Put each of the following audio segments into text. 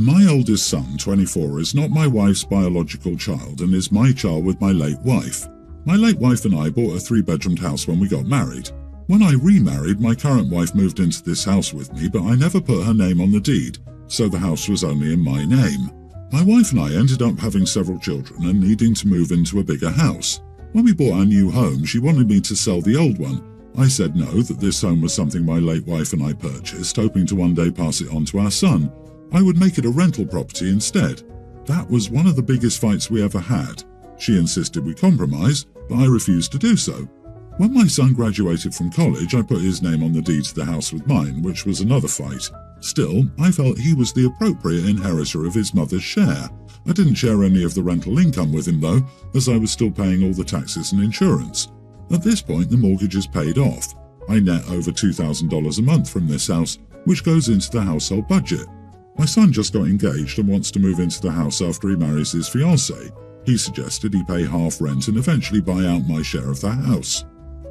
My oldest son, 24, is not my wife's biological child and is my child with my late wife. My late wife and I bought a 3-bedroomed house when we got married. When I remarried, my current wife moved into this house with me, but I never put her name on the deed, so the house was only in my name. My wife and I ended up having several children and needing to move into a bigger house. When we bought our new home, she wanted me to sell the old one. I said no, that this home was something my late wife and I purchased, hoping to one day pass it on to our son. I would make it a rental property instead. That was one of the biggest fights we ever had. She insisted we compromise, but I refused to do so. When my son graduated from college, I put his name on the deed to the house with mine, which was another fight. Still, I felt he was the appropriate inheritor of his mother's share. I didn't share any of the rental income with him though, as I was still paying all the taxes and insurance. At this point, the mortgage is paid off. I net over $2,000 a month from this house, which goes into the household budget. My son just got engaged and wants to move into the house after he marries his fiancée. He suggested he pay half rent and eventually buy out my share of the house.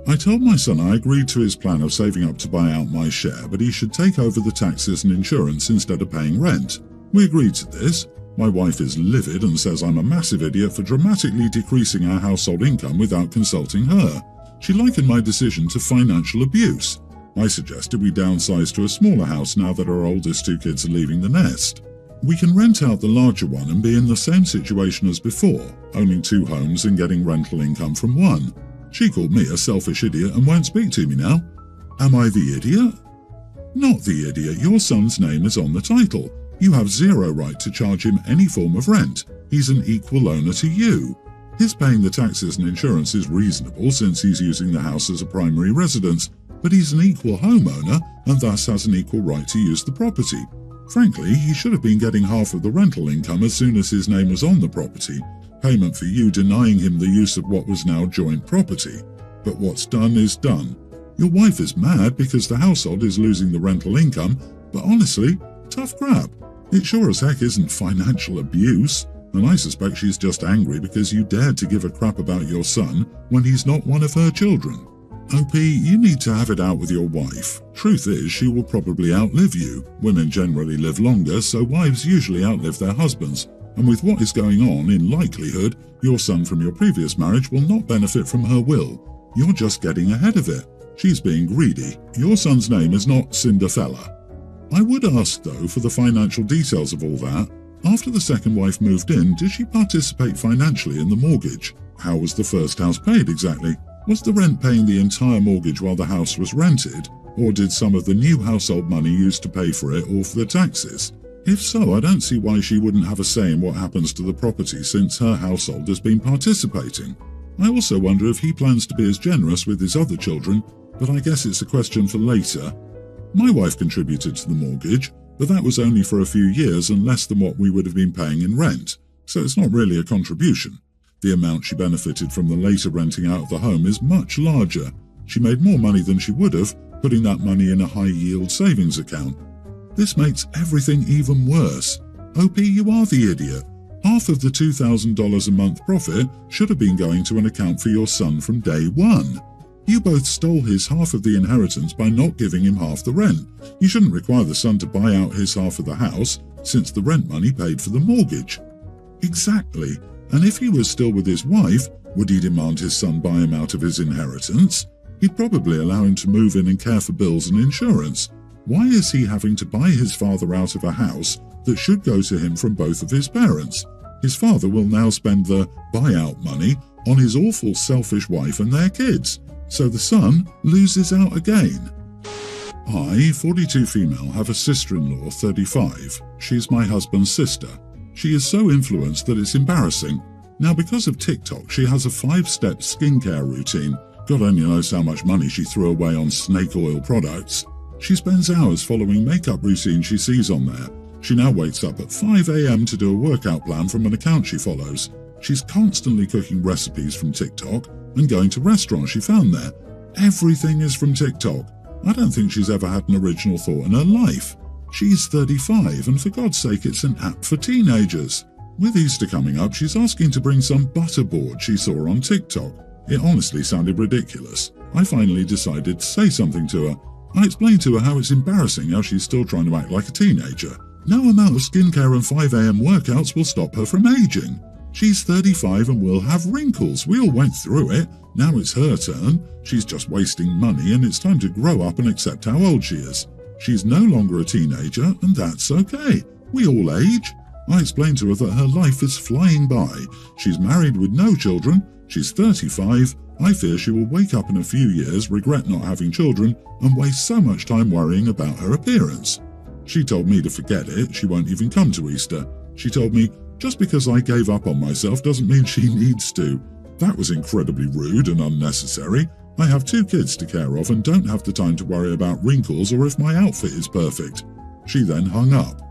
I told my son I agreed to his plan of saving up to buy out my share, but he should take over the taxes and insurance instead of paying rent. We agreed to this. My wife is livid and says I'm a massive idiot for dramatically decreasing our household income without consulting her. She likened my decision to financial abuse. I suggested we downsize to a smaller house now that our oldest 2 kids are leaving the nest. We can rent out the larger one and be in the same situation as before, owning 2 homes and getting rental income from one. She called me a selfish idiot and won't speak to me now. Am I the idiot? Not the idiot. Your son's name is on the title. You have zero right to charge him any form of rent. He's an equal owner to you. His paying the taxes and insurance is reasonable since he's using the house as a primary residence, but he's an equal homeowner and thus has an equal right to use the property. Frankly, he should have been getting half of the rental income as soon as his name was on the property, payment for you denying him the use of what was now joint property. But what's done is done. Your wife is mad because the household is losing the rental income, but honestly, tough crap. It sure as heck isn't financial abuse, and I suspect she's just angry because you dared to give a crap about your son when he's not one of her children. OP, you need to have it out with your wife. Truth is, she will probably outlive you. Women generally live longer, so wives usually outlive their husbands. And with what is going on, in likelihood, your son from your previous marriage will not benefit from her will. You're just getting ahead of it. She's being greedy. Your son's name is not Cinderfella. I would ask, though, for the financial details of all that. After the second wife moved in, did she participate financially in the mortgage? How was the first house paid exactly? Was the rent paying the entire mortgage while the house was rented? Or did some of the new household money used to pay for it or for the taxes? If so, I don't see why she wouldn't have a say in what happens to the property since her household has been participating. I also wonder if he plans to be as generous with his other children, but I guess it's a question for later. My wife contributed to the mortgage, but that was only for a few years and less than what we would have been paying in rent, so it's not really a contribution. The amount she benefited from the later renting out of the home is much larger. She made more money than she would have, putting that money in a high-yield savings account. This makes everything even worse. OP, you are the idiot. Half of the $2,000 a month profit should have been going to an account for your son from day one. You both stole his half of the inheritance by not giving him half the rent. You shouldn't require the son to buy out his half of the house, since the rent money paid for the mortgage. Exactly. And if he was still with his wife, would he demand his son buy him out of his inheritance? He'd probably allow him to move in and care for bills and insurance. Why is he having to buy his father out of a house that should go to him from both of his parents? His father will now spend the buyout money on his awful selfish wife and their kids. So the son loses out again. I, 42 female, have a sister-in-law, 35. She's my husband's sister. She is so influenced that it's embarrassing. Now, because of TikTok, she has a 5-step skincare routine. God only knows how much money she threw away on snake oil products. She spends hours following makeup routines she sees on there. She now wakes up at 5 a.m. to do a workout plan from an account she follows. She's constantly cooking recipes from TikTok and going to restaurants she found there. Everything is from TikTok. I don't think she's ever had an original thought in her life. She's 35, and for God's sake, it's an app for teenagers. With Easter coming up, she's asking to bring some butterboard she saw on TikTok. It honestly sounded ridiculous. I finally decided to say something to her. I explained to her how it's embarrassing how she's still trying to act like a teenager. No amount of skincare and 5 a.m. workouts will stop her from aging. She's 35 and will have wrinkles. We all went through it. Now it's her turn. She's just wasting money and it's time to grow up and accept how old she is. She's no longer a teenager and that's okay. We all age. I explained to her that her life is flying by. She's married with no children. She's 35. I fear she will wake up in a few years, regret not having children, and waste so much time worrying about her appearance. She told me to forget it. She won't even come to Easter. She told me, just because I gave up on myself doesn't mean she needs to. That was incredibly rude and unnecessary. I have 2 kids to care of and don't have the time to worry about wrinkles or if my outfit is perfect. She then hung up.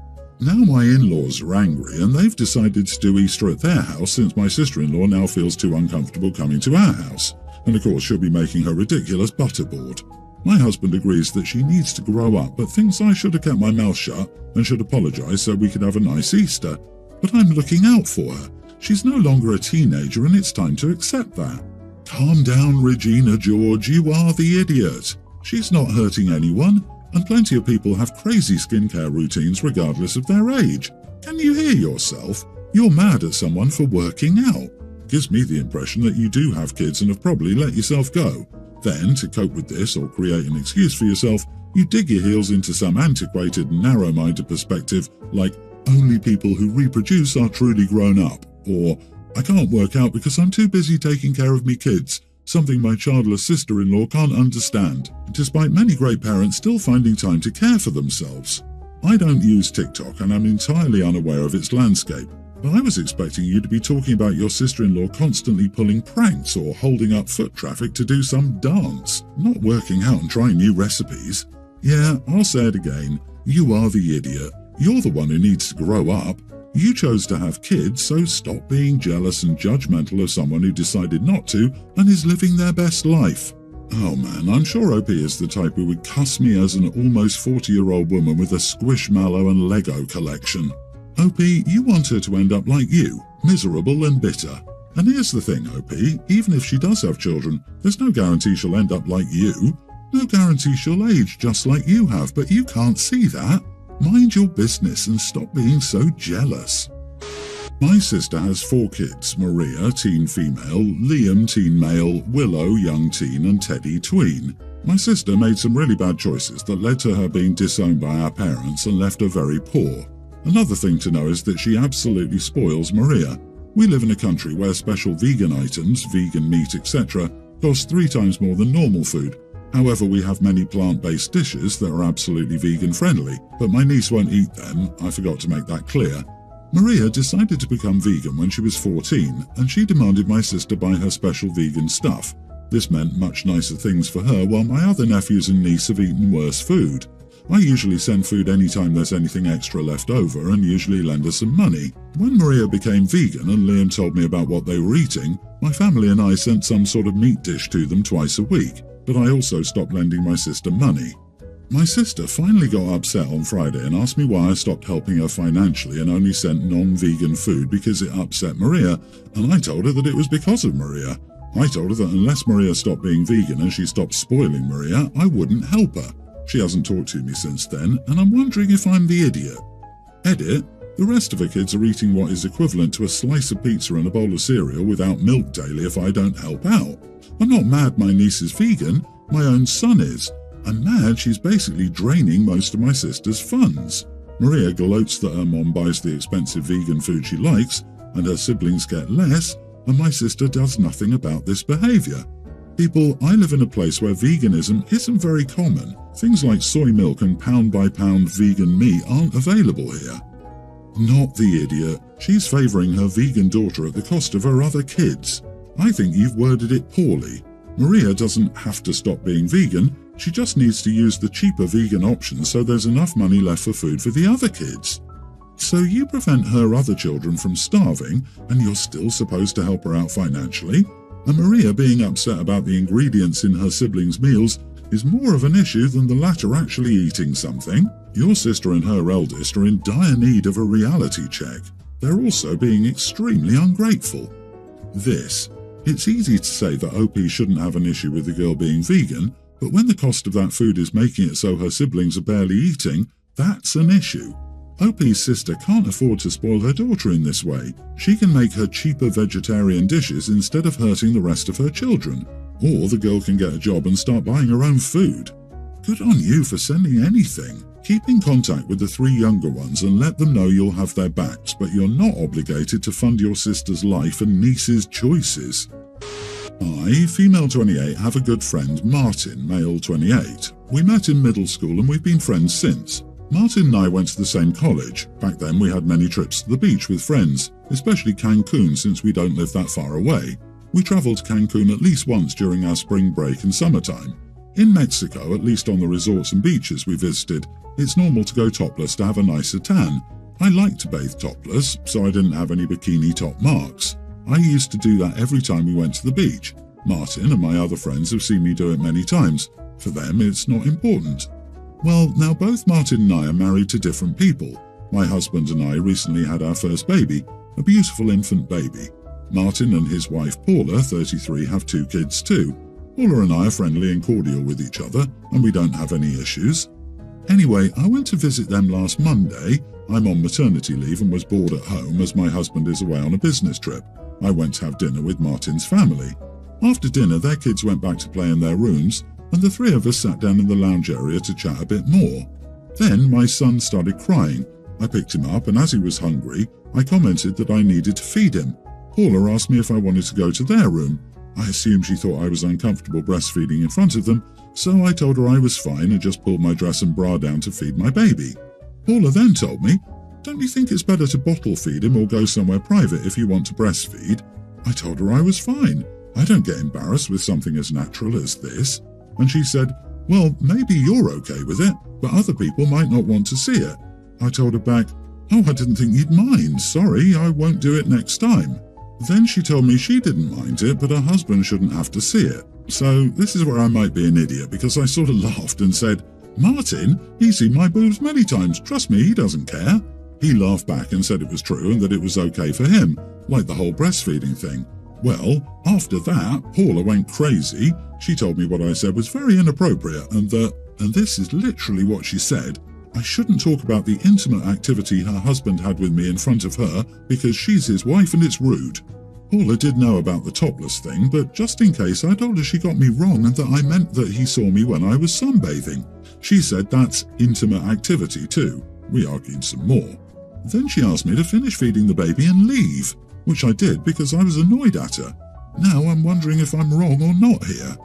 Now my in-laws are angry and they've decided to do Easter at their house since my sister-in-law now feels too uncomfortable coming to our house. And of course she'll be making her ridiculous butterboard. My husband agrees that she needs to grow up but thinks I should have kept my mouth shut and should apologise so we could have a nice Easter. But I'm looking out for her. She's no longer a teenager and it's time to accept that. Calm down, Regina George, you are the idiot. She's not hurting anyone. And plenty of people have crazy skincare routines regardless of their age. Can you hear yourself? You're mad at someone for working out. Gives me the impression that you do have kids and have probably let yourself go. Then, to cope with this or create an excuse for yourself, you dig your heels into some antiquated, narrow-minded perspective like, only people who reproduce are truly grown up, or, I can't work out because I'm too busy taking care of me kids. Something my childless sister-in-law can't understand, despite many great parents still finding time to care for themselves. I don't use TikTok and I'm entirely unaware of its landscape, but I was expecting you to be talking about your sister-in-law constantly pulling pranks or holding up foot traffic to do some dance, not working out and trying new recipes. Yeah, I'll say it again, you are the idiot. You're the one who needs to grow up. You chose to have kids, so stop being jealous and judgmental of someone who decided not to and is living their best life. Oh man, I'm sure OP is the type who would cuss me as an almost 40-year-old woman with a Squishmallow and Lego collection. OP, you want her to end up like you, miserable and bitter. And here's the thing, OP, even if she does have children, there's no guarantee she'll end up like you. No guarantee she'll age just like you have, but you can't see that. Mind your business and stop being so jealous. My sister has 4 kids, Maria, teen female, Liam, teen male, Willow, young teen, and Teddy, tween. My sister made some really bad choices that led to her being disowned by our parents and left her very poor. Another thing to know is that she absolutely spoils Maria. We live in a country where special vegan items, vegan meat, etc., cost 3 times more than normal food. However, we have many plant-based dishes that are absolutely vegan-friendly, but my niece won't eat them. I forgot to make that clear. Maria decided to become vegan when she was 14, and she demanded my sister buy her special vegan stuff. This meant much nicer things for her, while my other nephews and niece have eaten worse food. I usually send food anytime there's anything extra left over and usually lend her some money. When Maria became vegan and Liam told me about what they were eating, my family and I sent some sort of meat dish to them twice a week. But I also stopped lending my sister money. My sister finally got upset on Friday and asked me why I stopped helping her financially and only sent non-vegan food because it upset Maria, and I told her that it was because of Maria. I told her that unless Maria stopped being vegan and she stopped spoiling Maria, I wouldn't help her. She hasn't talked to me since then, and I'm wondering if I'm the idiot. Edit: the rest of her kids are eating what is equivalent to a slice of pizza and a bowl of cereal without milk daily if I don't help out. I'm not mad my niece is vegan, my own son is. I'm mad she's basically draining most of my sister's funds. Maria gloats that her mom buys the expensive vegan food she likes, and her siblings get less, and my sister does nothing about this behaviour. People, I live in a place where veganism isn't very common. Things like soy milk and pound-by-pound vegan meat aren't available here. Not the idiot. She's favouring her vegan daughter at the cost of her other kids. I think you've worded it poorly. Maria doesn't have to stop being vegan, she just needs to use the cheaper vegan options so there's enough money left for food for the other kids. So you prevent her other children from starving, and you're still supposed to help her out financially? And Maria being upset about the ingredients in her siblings' meals is more of an issue than the latter actually eating something. Your sister and her eldest are in dire need of a reality check. They're also being extremely ungrateful. It's easy to say that OP shouldn't have an issue with the girl being vegan, but when the cost of that food is making it so her siblings are barely eating, that's an issue. OP's sister can't afford to spoil her daughter in this way. She can make her cheaper vegetarian dishes instead of hurting the rest of her children. Or the girl can get a job and start buying her own food. Good on you for sending anything. Keep in contact with the 3 younger ones and let them know you'll have their backs, but you're not obligated to fund your sister's life and niece's choices. I, female 28, have a good friend, Martin, male 28. We met in middle school and we've been friends since. Martin and I went to the same college. Back then we had many trips to the beach with friends, especially Cancun since we don't live that far away. We travelled to Cancun at least once during our spring break and summertime. In Mexico, at least on the resorts and beaches we visited, it's normal to go topless to have a nicer tan. I like to bathe topless, so I didn't have any bikini top marks. I used to do that every time we went to the beach. Martin and my other friends have seen me do it many times. For them, it's not important. Well, now both Martin and I are married to different people. My husband and I recently had our first baby, a beautiful infant baby. Martin and his wife Paula, 33, have 2 kids too. Paula and I are friendly and cordial with each other, and we don't have any issues. Anyway, I went to visit them last Monday. I'm on maternity leave and was bored at home as my husband is away on a business trip. I went to have dinner with Martin's family. After dinner, their kids went back to play in their rooms, and the 3 of us sat down in the lounge area to chat a bit more. Then my son started crying. I picked him up, and as he was hungry, I commented that I needed to feed him. Paula asked me if I wanted to go to their room. I assumed she thought I was uncomfortable breastfeeding in front of them, so I told her I was fine and just pulled my dress and bra down to feed my baby. Paula then told me, "Don't you think it's better to bottle feed him or go somewhere private if you want to breastfeed?" I told her I was fine. I don't get embarrassed with something as natural as this. And she said, "Well, maybe you're okay with it, but other people might not want to see it." I told her back, "Oh, I didn't think you'd mind. Sorry, I won't do it next time." Then she told me she didn't mind it, but her husband shouldn't have to see it. So this is where I might be an idiot, because I sort of laughed and said, "Martin, he's seen my boobs many times. Trust me, he doesn't care." He laughed back and said it was true and that it was okay for him, like the whole breastfeeding thing. Well, after that, Paula went crazy. She told me what I said was very inappropriate and that, and this is literally what she said, I shouldn't talk about the intimate activity her husband had with me in front of her because she's his wife and it's rude. Paula did know about the topless thing, but just in case I told her she got me wrong and that I meant that he saw me when I was sunbathing. She said that's intimate activity too. We argued some more. Then she asked me to finish feeding the baby and leave, which I did because I was annoyed at her. Now I'm wondering if I'm wrong or not here.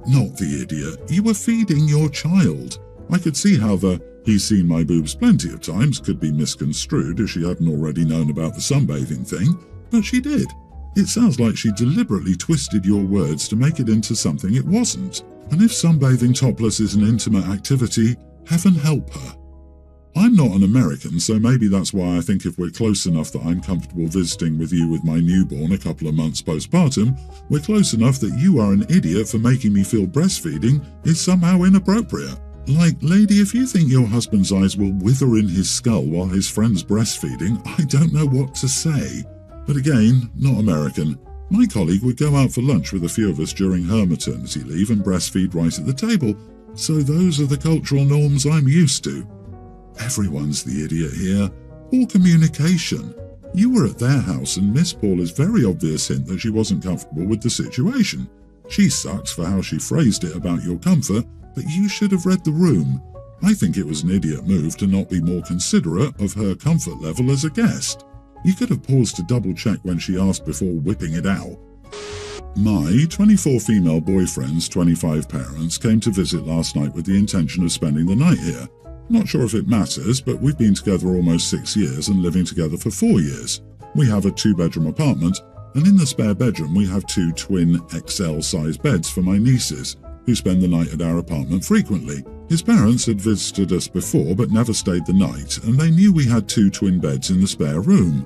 Not the idiot. You were feeding your child. I could see how the "he's seen my boobs plenty of times" could be misconstrued if she hadn't already known about the sunbathing thing, but she did. It sounds like she deliberately twisted your words to make it into something it wasn't. And if sunbathing topless is an intimate activity, heaven help her. I'm not an American, so maybe that's why I think if we're close enough that I'm comfortable visiting with you with my newborn a couple of months postpartum, we're close enough that you are an idiot for making me feel breastfeeding is somehow inappropriate. Like, lady, if you think your husband's eyes will wither in his skull while his friend's breastfeeding, I don't know what to say. But again, not American. My colleague would go out for lunch with a few of us during her maternity leave and breastfeed right at the table, so those are the cultural norms I'm used to. Everyone's the idiot here. Poor communication. You were at their house and Miss Paula's very obvious hint that she wasn't comfortable with the situation. She sucks for how she phrased it about your comfort, but you should have read the room. I think it was an idiot move to not be more considerate of her comfort level as a guest. You could have paused to double-check when she asked before whipping it out. My 24 female boyfriend's 25 parents came to visit last night with the intention of spending the night here. Not sure if it matters, but we've been together almost 6 years and living together for 4 years. We have a 2-bedroom apartment, and in the spare bedroom we have 2 twin XL-size beds for my nieces, who spend the night at our apartment frequently. His parents had visited us before but never stayed the night, and they knew we had 2 twin beds in the spare room.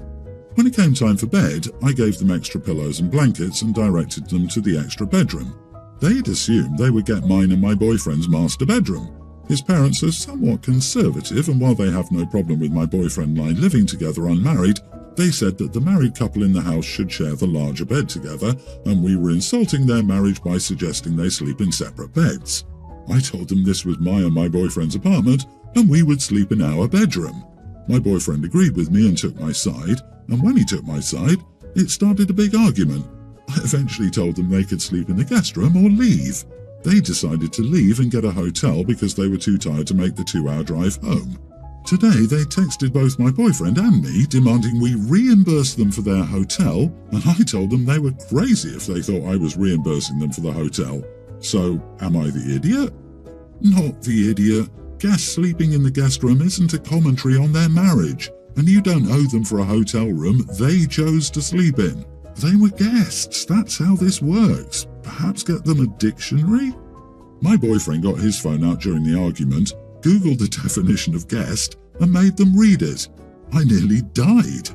When it came time for bed, I gave them extra pillows and blankets and directed them to the extra bedroom. They'd assumed they would get mine and my boyfriend's master bedroom. His parents are somewhat conservative, and while they have no problem with my boyfriend and I living together unmarried, they said that the married couple in the house should share the larger bed together, and we were insulting their marriage by suggesting they sleep in separate beds. I told them this was my and my boyfriend's apartment, and we would sleep in our bedroom. My boyfriend agreed with me and took my side, and when he took my side, it started a big argument. I eventually told them they could sleep in the guest room or leave. They decided to leave and get a hotel because they were too tired to make the 2-hour drive home. Today, they texted both my boyfriend and me demanding we reimburse them for their hotel, and I told them they were crazy if they thought I was reimbursing them for the hotel. So, am I the idiot? Not the idiot. Guests sleeping in the guest room isn't a commentary on their marriage, and you don't owe them for a hotel room they chose to sleep in. They were guests, that's how this works. Perhaps get them a dictionary? My boyfriend got his phone out during the argument, Googled the definition of guest, and made them read it. I nearly died.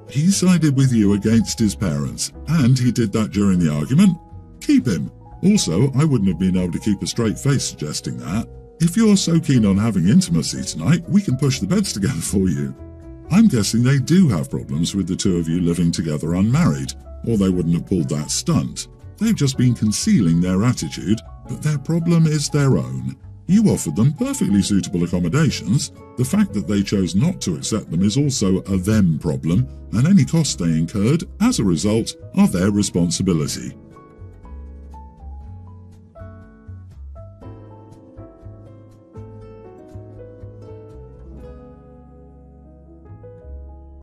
He sided with you against his parents, and he did that during the argument. Keep him. Also, I wouldn't have been able to keep a straight face suggesting that. If you're so keen on having intimacy tonight, we can push the beds together for you. I'm guessing they do have problems with the two of you living together unmarried, or they wouldn't have pulled that stunt. They've just been concealing their attitude, but their problem is their own. You offered them perfectly suitable accommodations. The fact that they chose not to accept them is also a them problem, and any costs they incurred, as a result, are their responsibility.